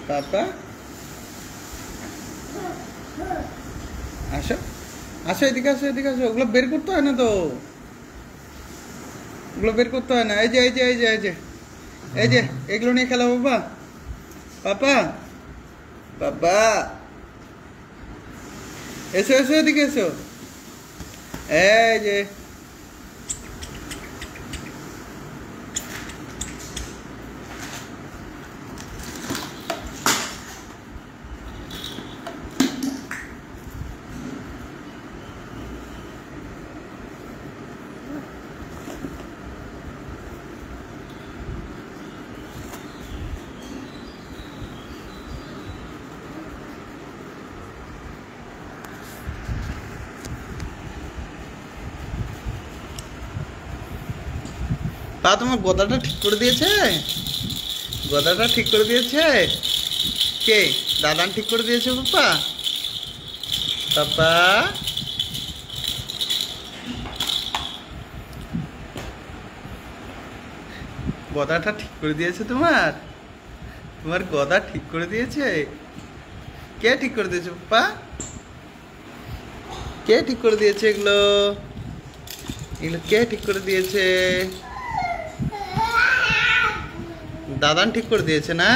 পাপা আসো আসো, এদিকে আসো, এদিকে আসো। ওগুলো বের করতে হয় না তো, ওগুলো বের করতে হয় না। এই যে এই যে এই যে এই যে এই যে এগুলো নিয়ে খেলো বাবা। পাপা বাবা এসো এসো, এদিকে এসো। এই যে তা তোমার গদাটা ঠিক করে দিয়েছে? গদাটা ঠিক করে দিয়েছে কে? দাদান ঠিক করে দিয়েছে পাপা? পাপা গদাটা ঠিক করে দিয়েছে তোমার? তোমার গদা ঠিক করে দিয়েছে? কে ঠিক করে দিয়েছে পাপা? কে ঠিক করে দিয়েছে এগুলো? এগুলো কে ঠিক করে দিয়েছে? দাদান ঠিক করে দিয়েছে না?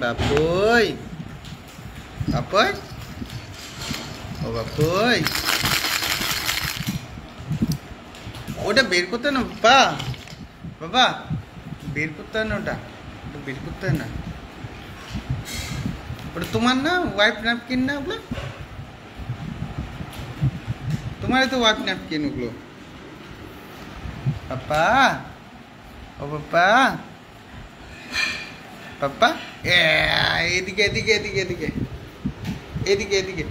বাপুই বাপুই ও বাপুই, ওটা বের করতে না বাবা। বাবা বের করতে হয় না, ওটা ওটা বের করতে হয় না। ওটা তোমার না, ওয়াইফ ন্যাপকিন না ওগুলো? তোমারই তো ওয়াইফ ন্যাপকিন ওগুলো। পাপা ও পাপা পাপা এদিকে এদিকে এদিকে এদিকে এদিকে এদিকে।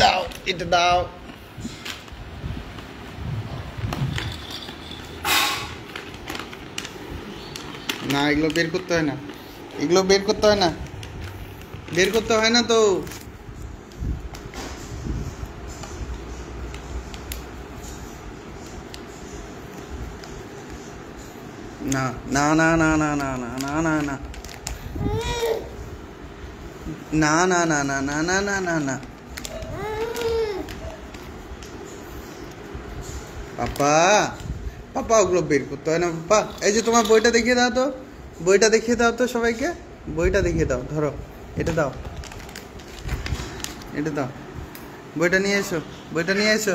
দাও এটা দাও। না এগুলো বের করতে হয় না, এগুলো বের করতে হয় না, বের করতে হয় না তো। না না না না না না না না না না না না না না না না না না না। পাপা পাপা ওগুলো বের করতে হয় না পাপা। এই যে তোমার বইটা দেখিয়ে দাও তো, বইটা দেখিয়ে দাও তো সবাইকে, বইটা দেখিয়ে দাও। ধরো এটা দাও, এটা দাও, বইটা নিয়ে এসো, বইটা নিয়ে এসো।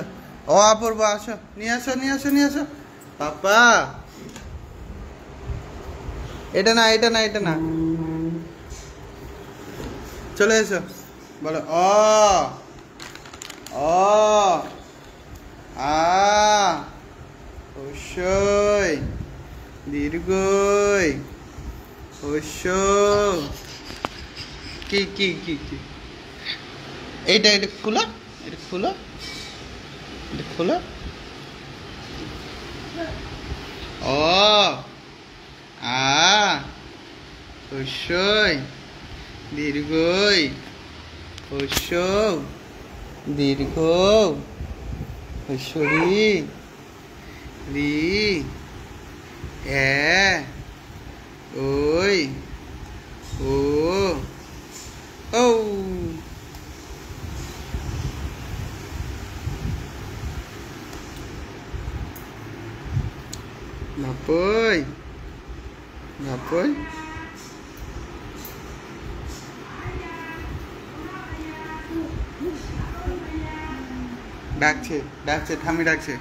ও অপূর্ব আসো, নিয়ে আসো নিয়ে আসো নিয়ে আসো। পাপা এটা না এটা না এটা না, চলে এসো। বলো অ অ আ হস্যই দীর্ঘই হস্য। কি কি কি কি? এইটা এটা খুলো, এটা খুলো, এটা খুলো। অ আ হস্যই দীর্ঘই হস্য দীর্ঘ হস্যরি রি এ ওই ও ও। বাপুই বাপুই ডাকছে ডাকছে, ঠামি ডাকছে,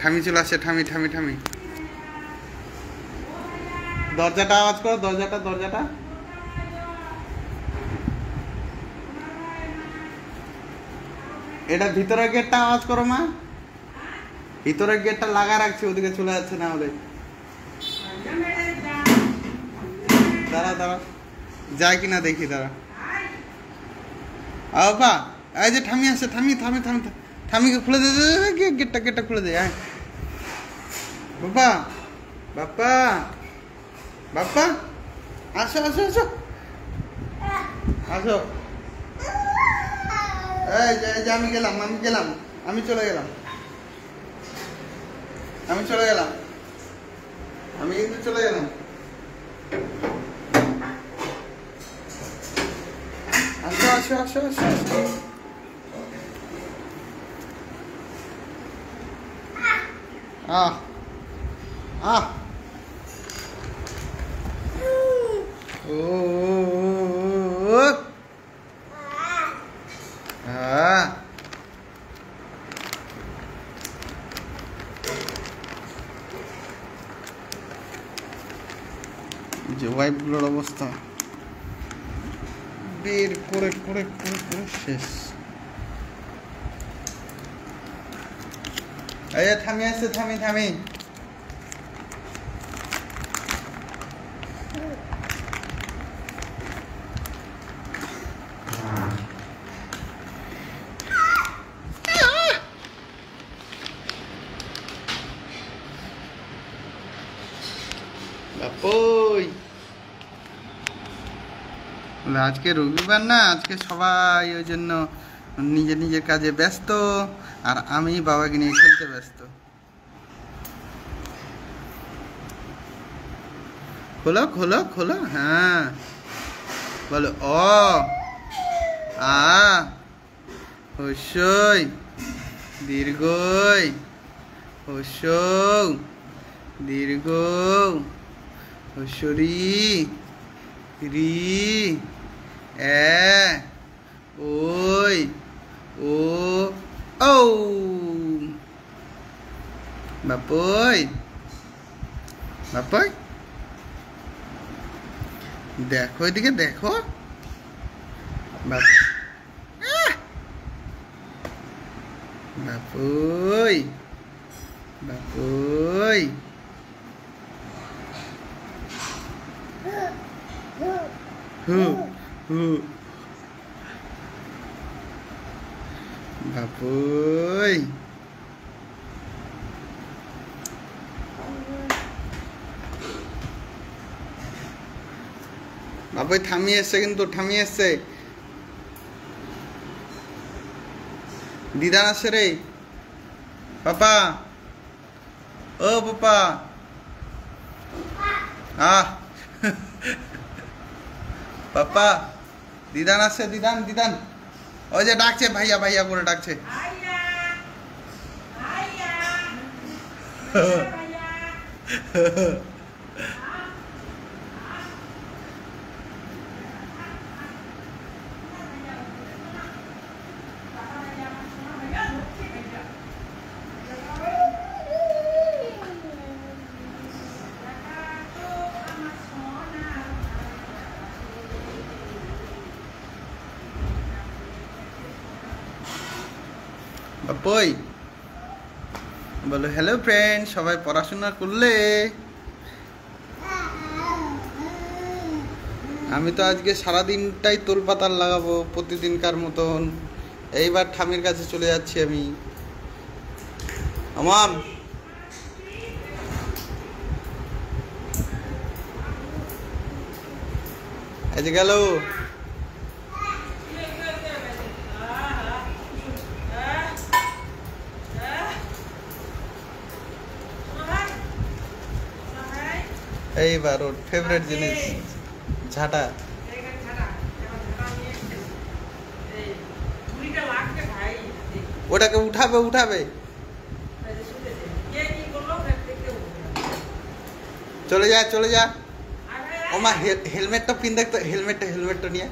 ঠামি চলে আসছে, ঠামি ঠামি ঠামি। দরজাটা আওয়াজ করো, দরজাটা দরজাটা। এটা ভিতরের গেটটা আওয়াজ করো মা, ভিতরের গেটটা লাগা রাখছে, ওদিকে চলে যাচ্ছে না হলে। দাঁড়া দাঁড়া, যায় কিনা দেখি, দাঁড়া। বাবা এই যে ঠামি আসছে, ঠামি থামি থামি, ঠামিকে খুলে দে, গেটটা গেটটা খুলে দে। হ্যাঁ বাবা বাপ্পা বাপ্পা আসো আসো আসো আসো। এই যে আমি গেলাম আমি চলে গেলাম আমি কিন্তু চলে গেলাম। আসো। আহ ও যে ওয়াইপগুলোর অবস্থা বের করে শেষ। এই থামি আছে, থামি বাপই আজকে রবিবার না, আজকে সবাই ওই জন্য নিজের কাজে ব্যস্ত, আর আমি বাবাকে নিয়ে খেলতে ব্যস্ত। খোলো হ্যাঁ বলো অ আ হস্যই দীর্ঘই হস্যৌ দীর্ঘ হস্যরি রি এ ওই ও ঔ বাপই দেখো এদিকে দেখো বাপই বাপই থামিয়ে এসছে, কিন্তু থামিয়ে এসছে। দিদান আসছে রে পাপা, ও পাপা পাপা দিদান আসছে, দিদান ওই যে ডাকছে ভাইয়া করে ডাকছে। বাপই বলো হ্যালো ফ্রেন্ড, সবাই পড়াশোনা করলে? আমি তো আজকে সারাদিনটাই তোলপাতার লাগাবো প্রতিদিনকার মতন। এইবার ঠামির কাছে চলে যাচ্ছি আমি। আমার এই যে গেল এইবার ওর ফেভারিট জিনিস ঝাঁটা। ওটাকে উঠাবে চলে যা ওমা হেলমেটটা পিন দেখতো, হেলমেটটা নিয়ে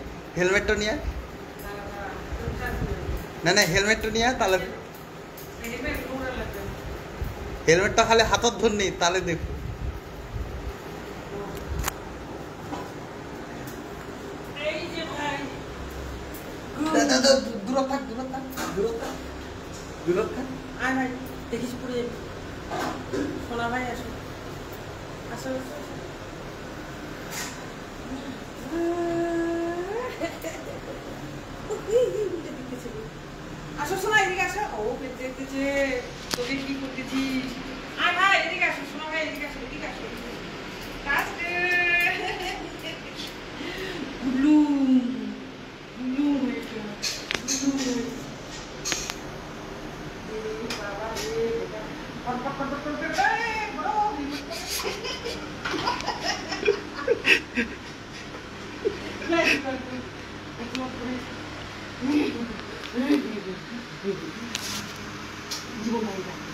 না হেলমেটটা নিয়ে, তাহলে হেলমেটটা খালি হাতত ধর নেই, তাহলে দেখো দূর থাক আয় ভাই দেখিস পড়ে যাবি। সোনা ভাই আসো আসো সোনা এদিকে আসো। ও দেখতেছে তোকে কি করতেছিস। আয় ভাই এদিকে আসো, সোনা ভাই এদিকে আসো গুলু জীবন